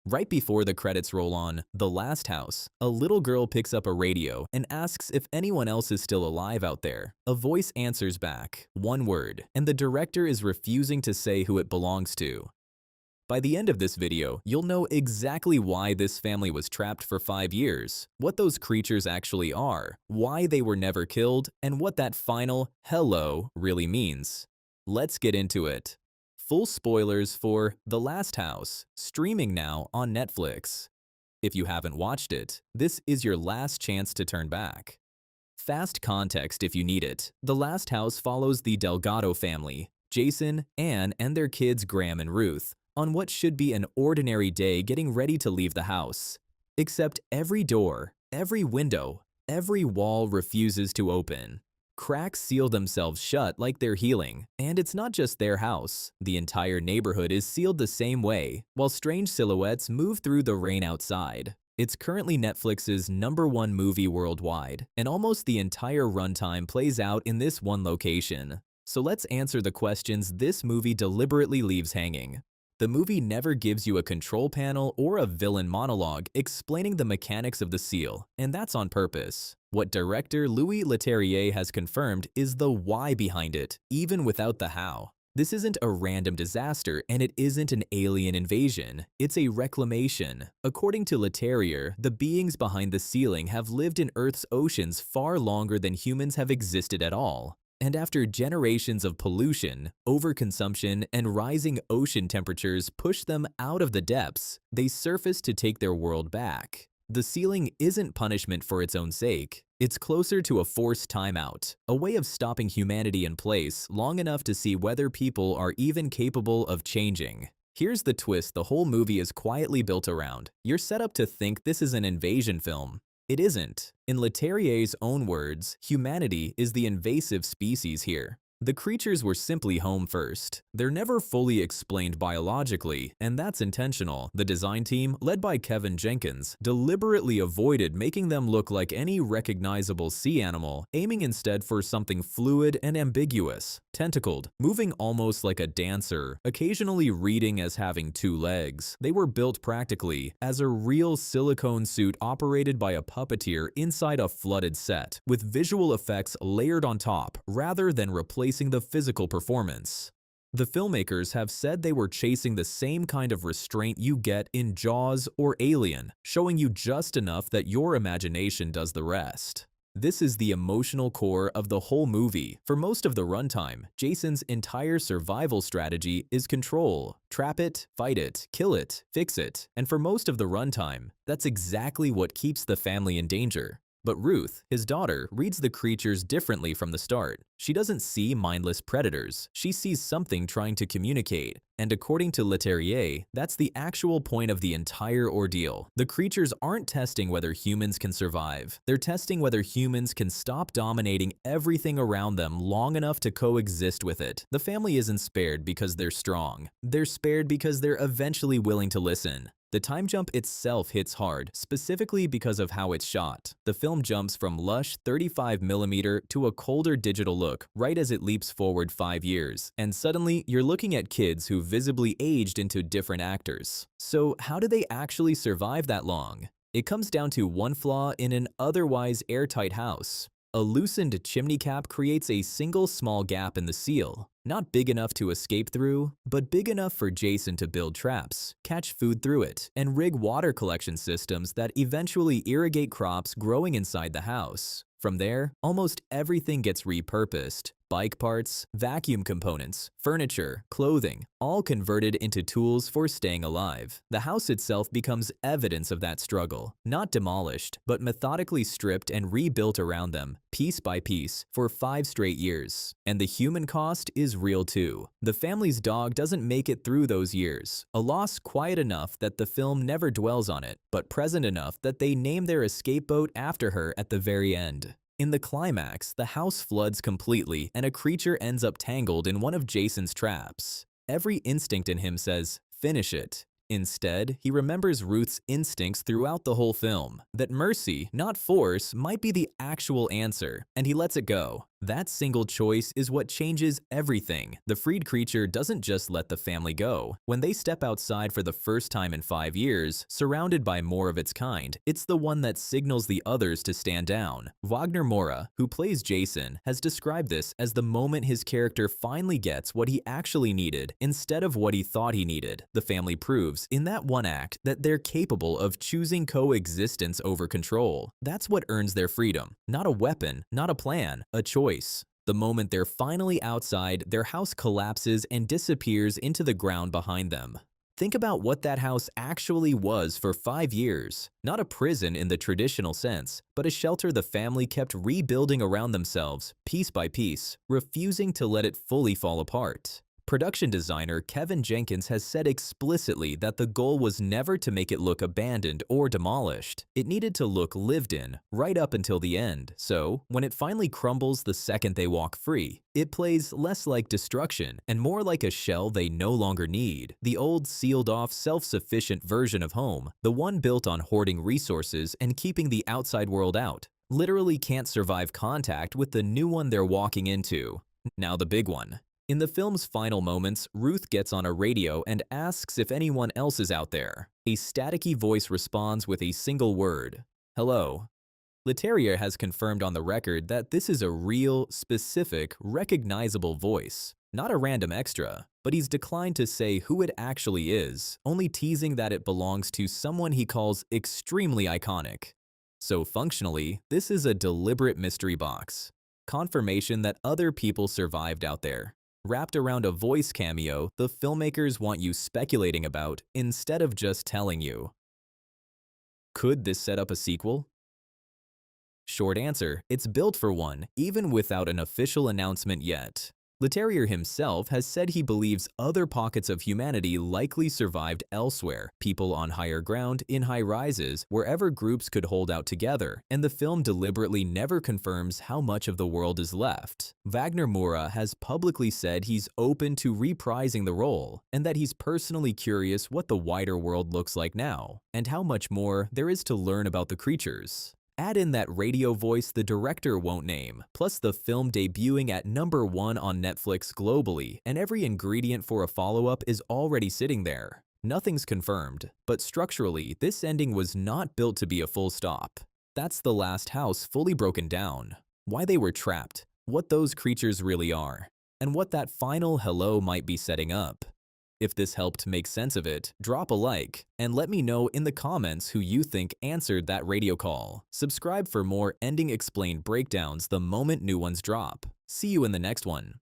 Right before the credits roll on The Last House, a little girl picks up a radio and asks if anyone else is still alive out there. A voice answers back, one word, and the director is refusing to say who it belongs to. By the end of this video, you'll know exactly why this family was trapped for 5 years, what those creatures actually are, why they were never killed, and what that final hello really means. Let's get into it. Full spoilers for The Last House, streaming now on Netflix. If you haven't watched it, this is your last chance to turn back. Fast context if you need it. The Last House follows the Delgado family, Jason, Anne, and their kids Graham and Ruth, on what should be an ordinary day getting ready to leave the house. Except every door, every window, every wall refuses to open. Cracks seal themselves shut like they're healing, and it's not just their house. The entire neighborhood is sealed the same way, while strange silhouettes move through the rain outside. It's currently Netflix's #1 movie worldwide, and almost the entire runtime plays out in this one location. So let's answer the questions this movie deliberately leaves hanging. The movie never gives you a control panel or a villain monologue explaining the mechanics of the seal, and that's on purpose. What director Leterrier has confirmed is the why behind it, even without the how. This isn't a random disaster, and it isn't an alien invasion. It's a reclamation. According to Leterrier, the beings behind the sealing have lived in Earth's oceans far longer than humans have existed at all. And after generations of pollution, overconsumption, and rising ocean temperatures push them out of the depths, they surface to take their world back. The sealing isn't punishment for its own sake. It's closer to a forced timeout, a way of stopping humanity in place long enough to see whether people are even capable of changing. Here's the twist the whole movie is quietly built around. You're set up to think this is an invasion film. It isn't. In Leterrier's own words, humanity is the invasive species here. The creatures were simply home first. They're never fully explained biologically, and that's intentional. The design team, led by Kevin Jenkins, deliberately avoided making them look like any recognizable sea animal, aiming instead for something fluid and ambiguous, tentacled, moving almost like a dancer, occasionally reading as having 2 legs. They were built practically as a real silicone suit operated by a puppeteer inside a flooded set, with visual effects layered on top rather than replacing the physical performance. The filmmakers have said they were chasing the same kind of restraint you get in Jaws or Alien, showing you just enough that your imagination does the rest. This is the emotional core of the whole movie. For most of the runtime, Jason's entire survival strategy is control. Trap it, fight it, kill it, fix it. And for most of the runtime, that's exactly what keeps the family in danger. But Ruth, his daughter, reads the creatures differently from the start. She doesn't see mindless predators. She sees something trying to communicate. And according to Leterrier, that's the actual point of the entire ordeal. The creatures aren't testing whether humans can survive. They're testing whether humans can stop dominating everything around them long enough to coexist with it. The family isn't spared because they're strong. They're spared because they're eventually willing to listen. The time jump itself hits hard, specifically because of how it's shot. The film jumps from lush 35mm to a colder digital look right as it leaps forward 5 years, and suddenly you're looking at kids who visibly aged into different actors. So how do they actually survive that long? It comes down to one flaw in an otherwise airtight house. A loosened chimney cap creates a single small gap in the seal. Not big enough to escape through, but big enough for Jason to build traps, catch food through it, and rig water collection systems that eventually irrigate crops growing inside the house. From there, almost everything gets repurposed. Bike parts, vacuum components, furniture, clothing, all converted into tools for staying alive. The house itself becomes evidence of that struggle, not demolished, but methodically stripped and rebuilt around them, piece by piece, for 5 straight years. And the human cost is real too. The family's dog doesn't make it through those years, a loss quiet enough that the film never dwells on it, but present enough that they name their escape boat after her at the very end. In the climax, the house floods completely and a creature ends up tangled in one of Jason's traps. Every instinct in him says, "Finish it." Instead, he remembers Ruth's instincts throughout the whole film, that mercy, not force, might be the actual answer, and he lets it go. That single choice is what changes everything. The freed creature doesn't just let the family go. When they step outside for the first time in 5 years, surrounded by more of its kind, it's the one that signals the others to stand down. Wagner Moura, who plays Jason, has described this as the moment his character finally gets what he actually needed instead of what he thought he needed. The family proves, in that one act, that they're capable of choosing coexistence over control. That's what earns their freedom. Not a weapon, not a plan, a choice. The moment they're finally outside, their house collapses and disappears into the ground behind them. Think about what that house actually was for 5 years. Not a prison in the traditional sense, but a shelter the family kept rebuilding around themselves, piece by piece, refusing to let it fully fall apart. Production designer Kevin Jenkins has said explicitly that the goal was never to make it look abandoned or demolished. It needed to look lived in, right up until the end. So, when it finally crumbles the second they walk free, it plays less like destruction and more like a shell they no longer need. The old, sealed-off, self-sufficient version of home, the one built on hoarding resources and keeping the outside world out, literally can't survive contact with the new one they're walking into. Now the big one. In the film's final moments, Ruth gets on a radio and asks if anyone else is out there. A staticky voice responds with a single word, "Hello." Leterrier has confirmed on the record that this is a real, specific, recognizable voice, not a random extra, but he's declined to say who it actually is, only teasing that it belongs to someone he calls extremely iconic. So functionally, this is a deliberate mystery box. Confirmation that other people survived out there. Wrapped around a voice cameo the filmmakers want you speculating about instead of just telling you. Could this set up a sequel? Short answer, it's built for one, even without an official announcement yet. Leterrier himself has said he believes other pockets of humanity likely survived elsewhere, people on higher ground, in high rises, wherever groups could hold out together, and the film deliberately never confirms how much of the world is left. Wagner Moura has publicly said he's open to reprising the role, and that he's personally curious what the wider world looks like now, and how much more there is to learn about the creatures. Add in that radio voice the director won't name, plus the film debuting at #1 on Netflix globally, and every ingredient for a follow-up is already sitting there. Nothing's confirmed, but structurally, this ending was not built to be a full stop. That's the last house fully broken down. Why they were trapped, what those creatures really are, and what that final hello might be setting up. If this helped make sense of it, drop a like, and let me know in the comments who you think answered that radio call. Subscribe for more Ending Explained breakdowns the moment new ones drop. See you in the next one.